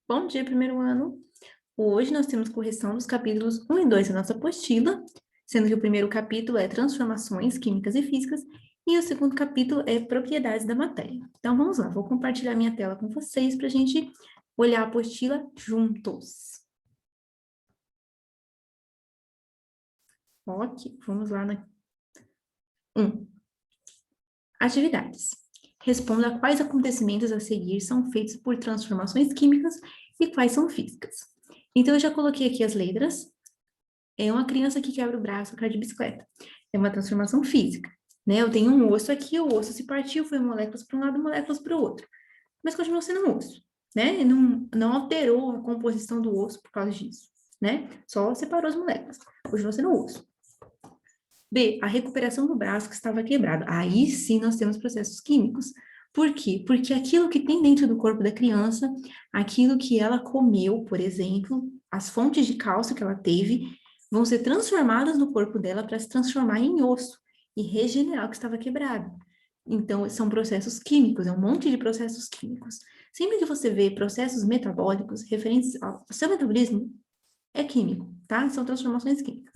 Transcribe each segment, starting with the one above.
Bom dia, primeiro ano. Hoje nós temos correção dos capítulos 1 e 2 da nossa apostila, sendo que o primeiro capítulo é transformações químicas e físicas e o segundo capítulo é propriedades da matéria. Então vamos lá, vou compartilhar minha tela com vocês para a gente olhar a apostila juntos. Ok, vamos lá na 1. Atividades. Responda a quais acontecimentos a seguir são feitos por transformações químicas e quais são físicas. Então, eu já coloquei aqui as letras. É uma criança que quebra o braço, cai de bicicleta. É uma transformação física, né? Eu tenho um osso aqui, o osso se partiu, foi moléculas para um lado, moléculas para o outro. Mas continua sendo um osso, né? E não alterou a composição do osso por causa disso, né? Só separou as moléculas. Continua sendo osso. B, a recuperação do braço que estava quebrado. Aí sim nós temos processos químicos. Por quê? Porque aquilo que tem dentro do corpo da criança, aquilo que ela comeu, por exemplo, as fontes de cálcio que ela teve, vão ser transformadas no corpo dela para se transformar em osso e regenerar o que estava quebrado. Então, são processos químicos, é um monte de processos químicos. Sempre que você vê processos metabólicos referentes ao seu metabolismo, é químico, tá? São transformações químicas.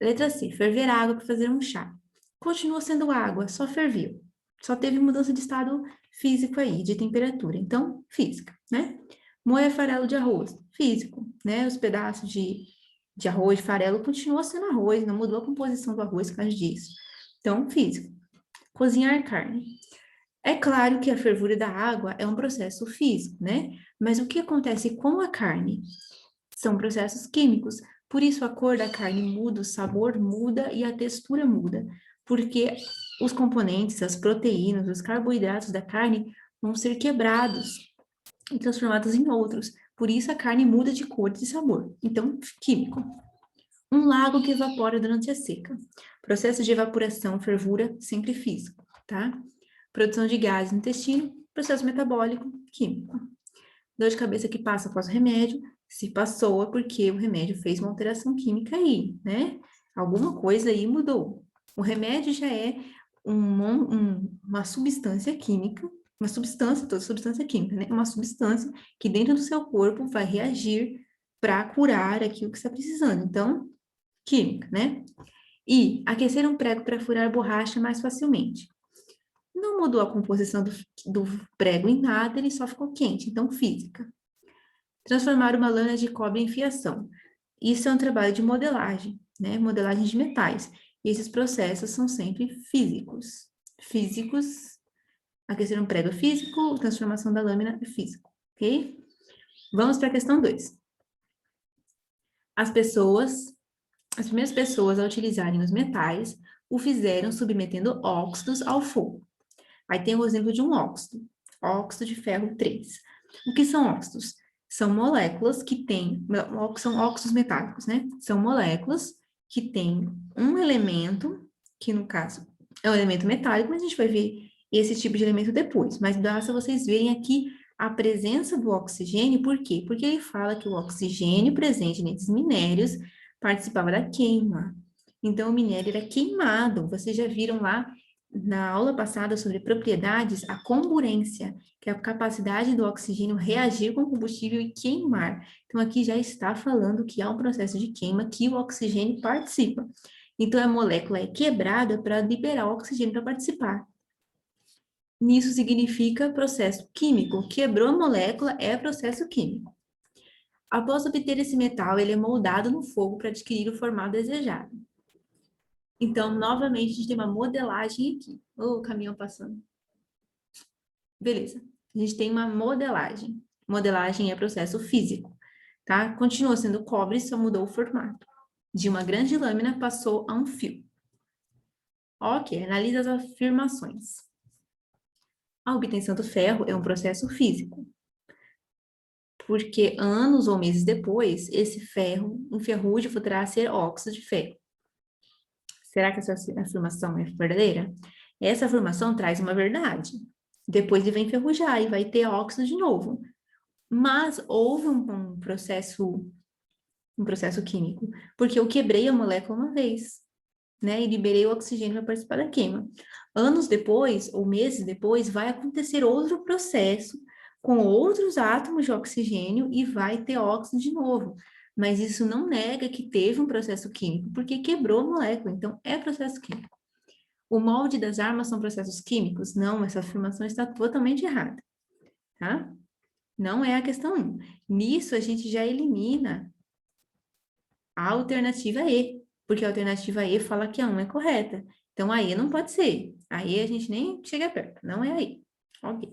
Letra C, ferver água para fazer um chá. Continua sendo água, só ferveu. Só teve mudança de estado físico aí, de temperatura. Então, física, né? Moer farelo de arroz, físico, né? Os pedaços de arroz, de farelo, continua sendo arroz, não mudou a composição do arroz por causa disso. Então, físico. Cozinhar carne. É claro que a fervura da água é um processo físico, né? Mas o que acontece com a carne? São processos químicos. Por isso a cor da carne muda, o sabor muda e a textura muda. Porque os componentes, as proteínas, os carboidratos da carne vão ser quebrados e transformados em outros. Por isso a carne muda de cor e de sabor. Então, químico. Um lago que evapora durante a seca. Processo de evaporação, fervura, sempre físico, tá? Produção de gases no intestino, processo metabólico, químico. Dor de cabeça que passa após o remédio, se passou é porque o remédio fez uma alteração química aí, né? Alguma coisa aí mudou. O remédio já é uma substância química, uma substância, toda substância química, né? Uma substância que dentro do seu corpo vai reagir para curar aquilo que está precisando. Então, química, né? E aquecer um prego para furar borracha mais facilmente. Não mudou a composição do prego em nada, ele só ficou quente, então física. Transformar uma lâmina de cobre em fiação. Isso é um trabalho de modelagem, né? Modelagem de metais. E esses processos são sempre físicos. Físicos, aquecer um prego é físico, transformação da lâmina é físico, ok? Vamos para a questão 2. As primeiras pessoas a utilizarem os metais o fizeram submetendo óxidos ao fogo. Aí tem o exemplo de um óxido, óxido de ferro 3. O que são óxidos? São moléculas que têm, são óxidos metálicos, né? São moléculas que têm um elemento, que no caso é um elemento metálico, mas a gente vai ver esse tipo de elemento depois. Mas basta vocês verem aqui a presença do oxigênio, por quê? Porque ele fala que o oxigênio presente nesses minérios participava da queima. Então, o minério era queimado. Vocês já viram lá na aula passada sobre propriedades, a comburência, que é a capacidade do oxigênio reagir com o combustível e queimar. Então, aqui já está falando que há um processo de queima que o oxigênio participa. Então, a molécula é quebrada para liberar o oxigênio para participar. Nisso significa processo químico. Quebrou a molécula, é processo químico. Após obter esse metal, ele é moldado no fogo para adquirir o formato desejado. Então, novamente, a gente tem uma modelagem aqui. O caminhão passando. Beleza. A gente tem uma modelagem. Modelagem é processo físico, tá? Continua sendo cobre, só mudou o formato. De uma grande lâmina passou a um fio. Ok, analisa as afirmações. A obtenção do ferro é um processo físico, porque anos ou meses depois, esse ferro, um ferrugem, poderá ser óxido de ferro. Será que essa afirmação é verdadeira? Essa afirmação traz uma verdade. Depois ele vai enferrujar e vai ter óxido de novo. Mas houve um processo químico, porque eu quebrei a molécula uma vez, né? E liberei o oxigênio para participar da queima. Anos depois, ou meses depois, vai acontecer outro processo com outros átomos de oxigênio e vai ter óxido de novo. Mas isso não nega que teve um processo químico, porque quebrou a molécula, então é processo químico. O molde das armas são processos químicos? Não, essa afirmação está totalmente errada, tá? Não é a questão 1. Nisso, a gente já elimina a alternativa E, porque a alternativa E fala que a 1 é correta. Então, a E não pode ser. A E a gente nem chega perto, não é a E. Ok.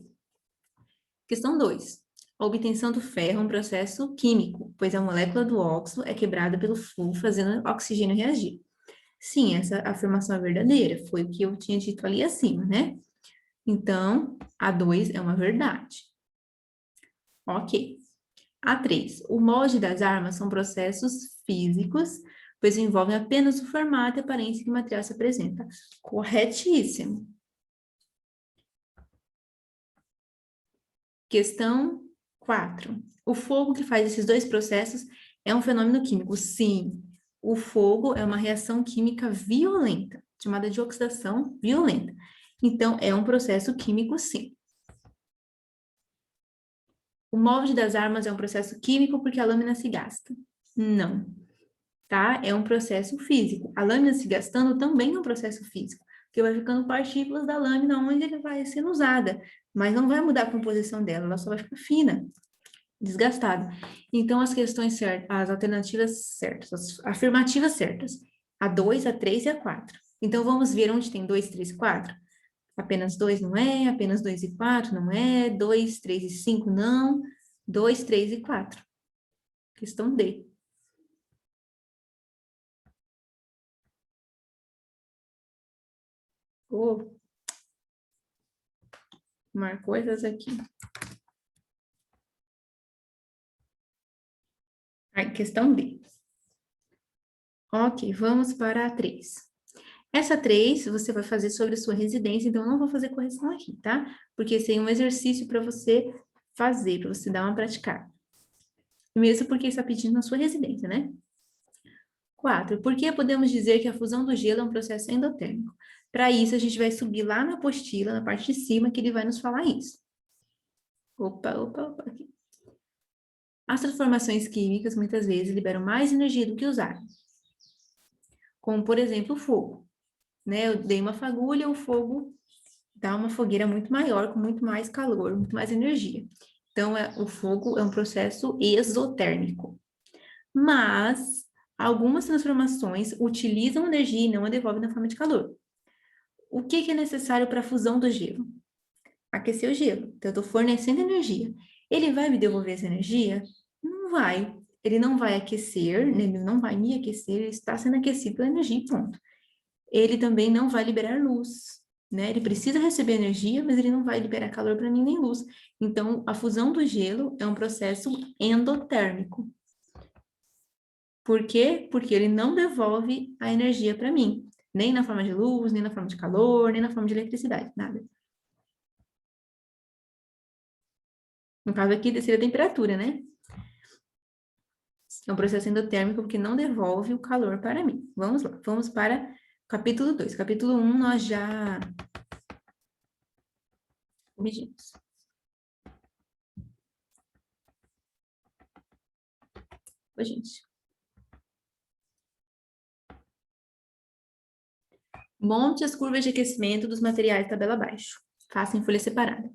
Questão 2. A obtenção do ferro é um processo químico, pois a molécula do óxido é quebrada pelo flúor, fazendo o oxigênio reagir. Sim, essa afirmação é verdadeira, foi o que eu tinha dito ali acima, né? Então, a 2 é uma verdade. Ok. A 3. O molde das armas são processos físicos, pois envolvem apenas o formato e aparência que o material se apresenta. Corretíssimo. Questão 4. O fogo que faz esses dois processos é um fenômeno químico? Sim. O fogo é uma reação química violenta, chamada de oxidação violenta. Então, é um processo químico, sim. O molde das armas é um processo químico porque a lâmina se gasta? Não. Tá? É um processo físico. A lâmina se gastando também é um processo físico, porque vai ficando partículas da lâmina onde ele vai sendo usada, mas não vai mudar a composição dela, ela só vai ficar fina, desgastada. Então, as questões certas, as alternativas certas, as afirmativas certas, a 2, a 3 e a 4. Então, vamos ver onde tem 2, 3 e 4? Apenas 2 não é, apenas 2 e 4 não é, 2, 3 e 5 não, 2, 3 e 4. Questão D. Oh, marcou essas aqui. Aí, questão D. Ok, vamos para a 3. Essa 3 você vai fazer sobre a sua residência, então eu não vou fazer correção aqui, tá? Porque esse é um exercício para você fazer, para você dar uma praticada. Mesmo porque está pedindo na sua residência, né? 4. Por que podemos dizer que a fusão do gelo é um processo endotérmico? Para isso, a gente vai subir lá na apostila, na parte de cima, que ele vai nos falar isso. Opa, opa, opa. Aqui. As transformações químicas, muitas vezes, liberam mais energia do que os átomos. Como, por exemplo, o fogo. Né? Eu dei uma fagulha, o fogo dá uma fogueira muito maior, com muito mais calor, muito mais energia. Então, o fogo é um processo exotérmico. Mas, algumas transformações utilizam energia e não a devolvem na forma de calor. O que é necessário para a fusão do gelo? Aquecer o gelo. Então, eu estou fornecendo energia. Ele vai me devolver essa energia? Não vai. Ele não vai aquecer, né? Ele não vai me aquecer, ele está sendo aquecido pela energia, ponto. Ele também não vai liberar luz, né? Ele precisa receber energia, mas ele não vai liberar calor para mim nem luz. Então, a fusão do gelo é um processo endotérmico. Por quê? Porque ele não devolve a energia para mim, nem na forma de luz, nem na forma de calor, nem na forma de eletricidade, nada. No caso aqui, seria a temperatura, né? É um processo endotérmico porque não devolve o calor para mim. Vamos lá, vamos para capítulo 2. Capítulo 1 nós já corrigimos. Oi, gente. Monte as curvas de aquecimento dos materiais tabela abaixo. Faça em folha separada.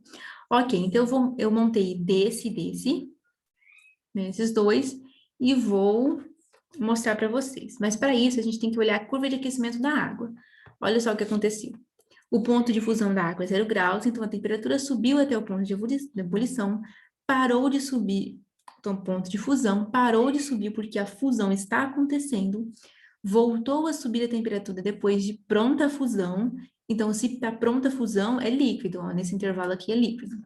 Ok, então eu montei desse e desse, né, esses dois, e vou mostrar para vocês. Mas para isso, a gente tem que olhar a curva de aquecimento da água. Olha só o que aconteceu. O ponto de fusão da água é 0 graus, então a temperatura subiu até o ponto de ebulição, parou de subir, então o ponto de fusão parou de subir porque a fusão está acontecendo, voltou a subir a temperatura depois de pronta a fusão, então se está pronta a fusão é líquido, ó, nesse intervalo aqui é líquido.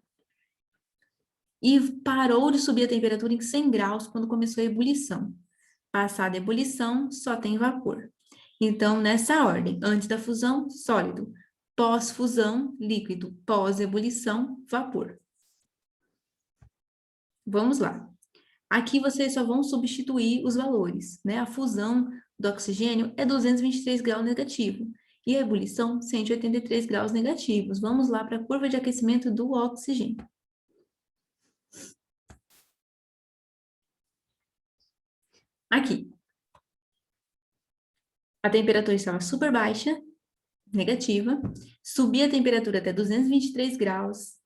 E parou de subir a temperatura em 100 graus quando começou a ebulição. Passada a ebulição, só tem vapor. Então, nessa ordem, antes da fusão, sólido. Pós-fusão, líquido. Pós-ebulição, vapor. Vamos lá. Aqui vocês só vão substituir os valores, né? A fusão do oxigênio é 223 graus negativo. E a ebulição, 183 graus negativos. Vamos lá para a curva de aquecimento do oxigênio. Aqui, a temperatura estava super baixa, negativa, subia a temperatura até 223 graus,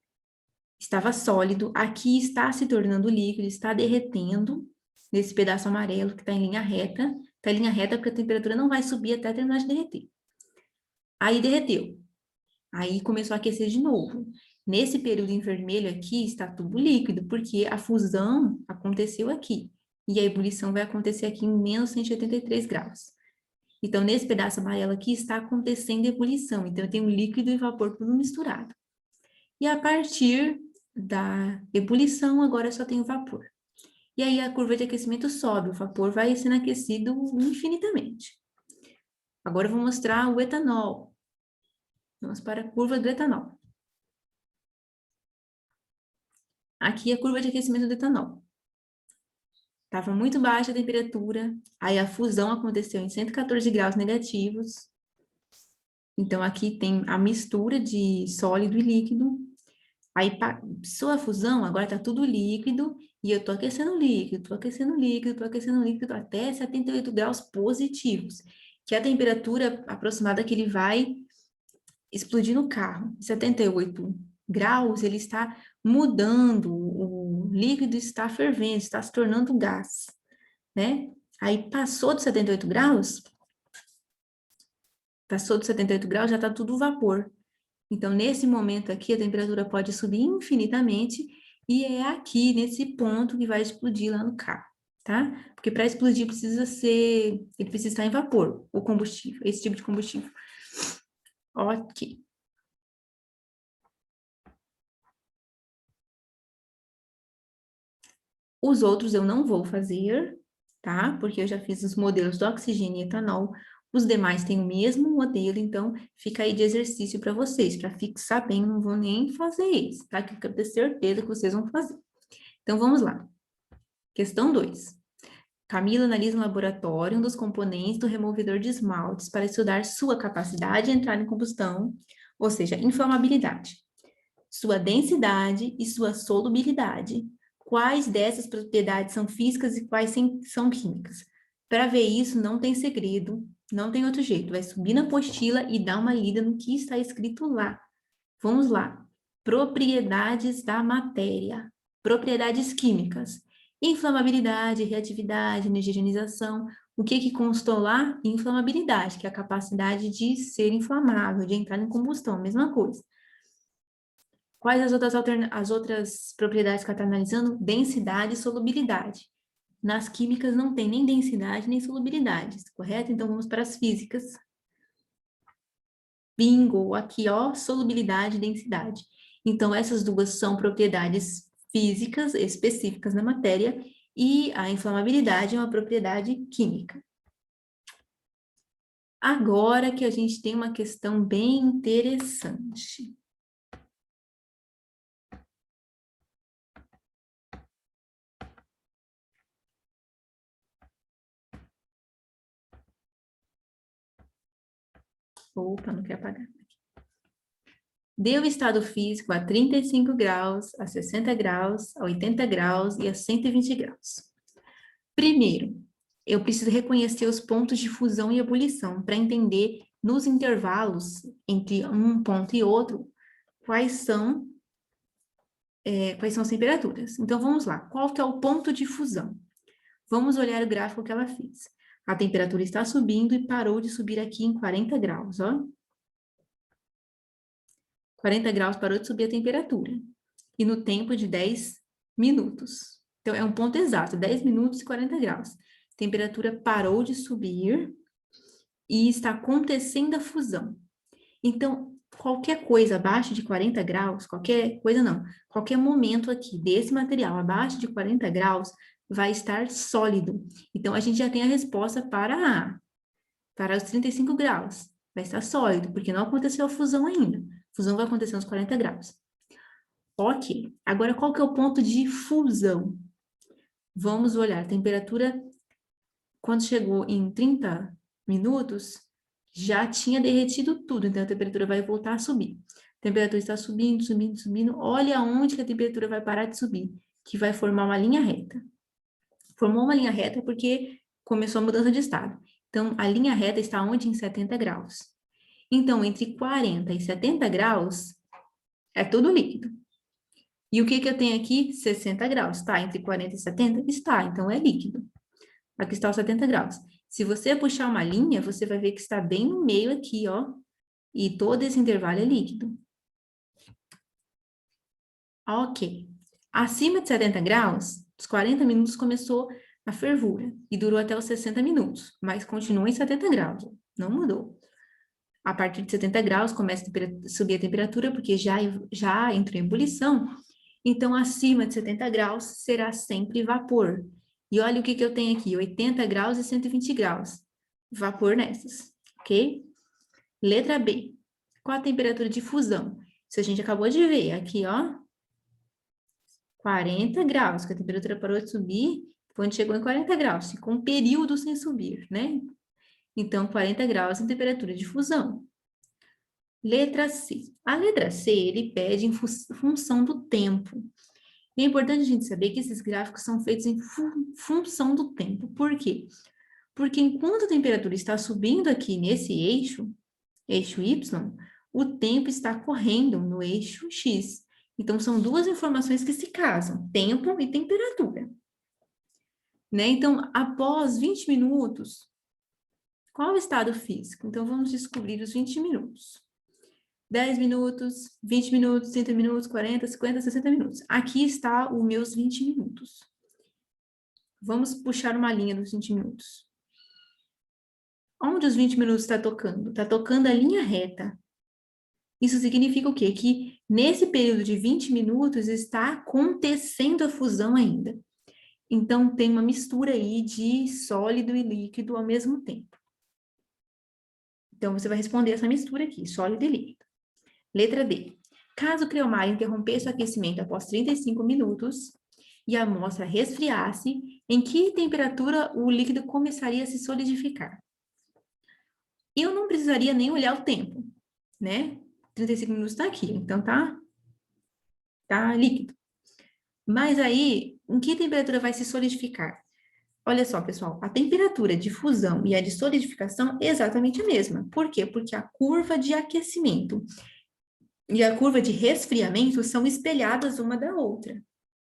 estava sólido, aqui está se tornando líquido, está derretendo, nesse pedaço amarelo que está em linha reta, está em linha reta porque a temperatura não vai subir até terminar de derreter. Aí derreteu, aí começou a aquecer de novo. Nesse período em vermelho aqui está tudo líquido, porque a fusão aconteceu aqui, e a ebulição vai acontecer aqui em menos 183 graus. Então, nesse pedaço amarelo aqui está acontecendo ebulição, então eu tenho líquido e vapor tudo misturado. E a partir da ebulição, agora eu só tenho vapor. E aí a curva de aquecimento sobe, o vapor vai sendo aquecido infinitamente. Agora eu vou mostrar o etanol. Vamos para a curva do etanol. Aqui é a curva de aquecimento do etanol. Estava muito baixa a temperatura, aí a fusão aconteceu em 114 graus negativos. Então, aqui tem a mistura de sólido e líquido. Aí, sua fusão, agora está tudo líquido, e eu estou aquecendo líquido, estou aquecendo líquido, estou aquecendo líquido até 78 graus positivos, que é a temperatura aproximada que ele vai explodir no carro. 78 graus, ele está mudando, o líquido está fervendo, está se tornando gás, né? Aí, passou de 78 graus, já está tudo vapor. Então, nesse momento aqui, a temperatura pode subir infinitamente e é aqui, nesse ponto, que vai explodir lá no carro, tá? Porque para explodir ele precisa estar em vapor, o combustível, esse tipo de combustível. Ok. Os outros eu não vou fazer, tá? Porque eu já fiz os modelos do oxigênio e etanol. Os demais têm o mesmo modelo, então fica aí de exercício para vocês, para fixar bem, não vou nem fazer isso, tá? Que eu quero ter certeza que vocês vão fazer. Então, vamos lá. Questão 2. Camila analisa no laboratório um dos componentes do removedor de esmaltes para estudar sua capacidade de entrar em combustão, ou seja, inflamabilidade, sua densidade e sua solubilidade. Quais dessas propriedades são físicas e quais são químicas? Para ver isso, não tem segredo, não tem outro jeito. Vai subir na apostila e dar uma lida no que está escrito lá. Vamos lá. Propriedades da matéria. Propriedades químicas. Inflamabilidade, reatividade, energia de ionização. O que constou lá? Inflamabilidade, que é a capacidade de ser inflamável, de entrar em combustão, mesma coisa. Quais as outras propriedades que ela está analisando? Densidade e solubilidade. Nas químicas não tem nem densidade nem solubilidade, correto? Então vamos para as físicas. Bingo, aqui ó, solubilidade e densidade. Então essas duas são propriedades físicas específicas na matéria e a inflamabilidade é uma propriedade química. Agora que a gente tem uma questão bem interessante. Opa, não quer apagar. Deu estado físico a 35 graus, a 60 graus, a 80 graus e a 120 graus. Primeiro, eu preciso reconhecer os pontos de fusão e ebulição para entender nos intervalos entre um ponto e outro quais são as temperaturas. Então, vamos lá. Qual que é o ponto de fusão? Vamos olhar o gráfico que ela fez. A temperatura está subindo e parou de subir aqui em 40 graus, ó. 40 graus parou de subir a temperatura. E no tempo de 10 minutos. Então, é um ponto exato, 10 minutos e 40 graus. A temperatura parou de subir e está acontecendo a fusão. Então, qualquer coisa abaixo de 40 graus, qualquer coisa não, qualquer momento aqui desse material abaixo de 40 graus vai estar sólido. Então, a gente já tem a resposta para os 35 graus. Vai estar sólido, porque não aconteceu a fusão ainda. A fusão vai acontecer nos 40 graus. Ok. Agora, qual que é o ponto de fusão? Vamos olhar. A temperatura, quando chegou em 30 minutos, já tinha derretido tudo. Então, a temperatura vai voltar a subir. A temperatura está subindo, subindo, subindo. Olha onde que a temperatura vai parar de subir. Que vai formar uma linha reta. Formou uma linha reta porque começou a mudança de estado. Então, a linha reta está onde? Em 70 graus. Então, entre 40 e 70 graus, é tudo líquido. E o que que eu tenho aqui? 60 graus. Está entre 40 e 70? Está, então é líquido. Aqui está os 70 graus. Se você puxar uma linha, você vai ver que está bem no meio aqui, ó. E todo esse intervalo é líquido. Ok. Acima de 70 graus, os 40 minutos começou a fervura e durou até os 60 minutos, mas continua em 70 graus, não mudou. A partir de 70 graus começa a subir a temperatura, porque já entrou em ebulição, então acima de 70 graus será sempre vapor. E olha o que eu tenho aqui, 80 graus e 120 graus. Vapor nessas, ok? Letra B. Qual a temperatura de fusão? Isso a gente acabou de ver aqui, ó. 40 graus, que a temperatura parou de subir quando chegou em 40 graus. Ficou um período sem subir, né? Então, 40 graus em temperatura de fusão. Letra C. A letra C, ele pede em função do tempo. E é importante a gente saber que esses gráficos são feitos em função do tempo. Por quê? Porque enquanto a temperatura está subindo aqui nesse eixo Y, o tempo está correndo no eixo X. Então, são duas informações que se casam, tempo e temperatura. Né? Então, após 20 minutos, qual o estado físico? Então, vamos descobrir os 20 minutos. 10 minutos, 20 minutos, 30 minutos, 40, 50, 60 minutos. Aqui está os meus 20 minutos. Vamos puxar uma linha dos 20 minutos. Onde os 20 minutos está tocando? Está tocando a linha reta. Isso significa o quê? Que nesse período de 20 minutos está acontecendo a fusão ainda. Então, tem uma mistura aí de sólido e líquido ao mesmo tempo. Então, você vai responder essa mistura aqui, sólido e líquido. Letra D. Caso o creomar interrompesse o aquecimento após 35 minutos e a amostra resfriasse, em que temperatura o líquido começaria a se solidificar? Eu não precisaria nem olhar o tempo, né? 35 minutos está aqui, então tá líquido. Mas aí, em que temperatura vai se solidificar? Olha só, pessoal, a temperatura de fusão e a de solidificação é exatamente a mesma. Por quê? Porque a curva de aquecimento e a curva de resfriamento são espelhadas uma da outra,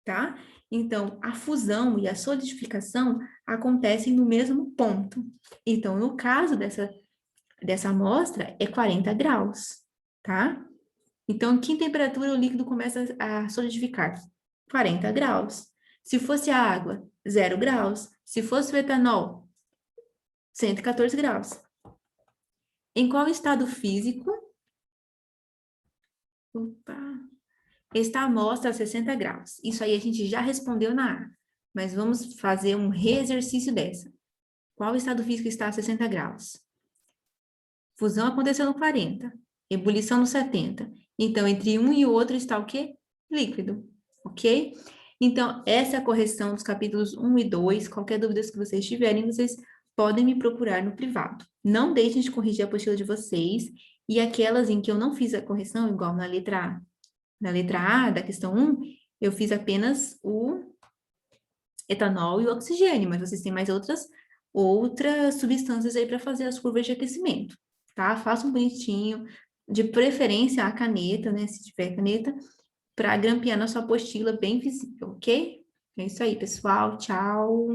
tá? Então, a fusão e a solidificação acontecem no mesmo ponto. Então, no caso dessa amostra, é 40 graus, tá? Então, em que temperatura o líquido começa a solidificar? 40 graus. Se fosse a água, 0 graus. Se fosse o etanol, 114 graus. Em qual estado físico está a amostra a 60 graus? Isso aí a gente já respondeu na A, mas vamos fazer um reexercício dessa. Qual estado físico está a 60 graus? Fusão aconteceu no 40, ebulição no 70. Então, entre um e o outro está o quê? Líquido, ok? Então, essa é a correção dos capítulos 1 e 2. Qualquer dúvida que vocês tiverem, vocês podem me procurar no privado. Não deixem de corrigir a apostila de vocês. E aquelas em que eu não fiz a correção, igual na letra A, da questão 1, eu fiz apenas o etanol e o oxigênio, mas vocês têm mais outras substâncias aí para fazer as curvas de aquecimento, tá? Façam bonitinho, de preferência a caneta, né, se tiver caneta, para grampear na sua apostila bem visível, ok? É isso aí, pessoal. Tchau!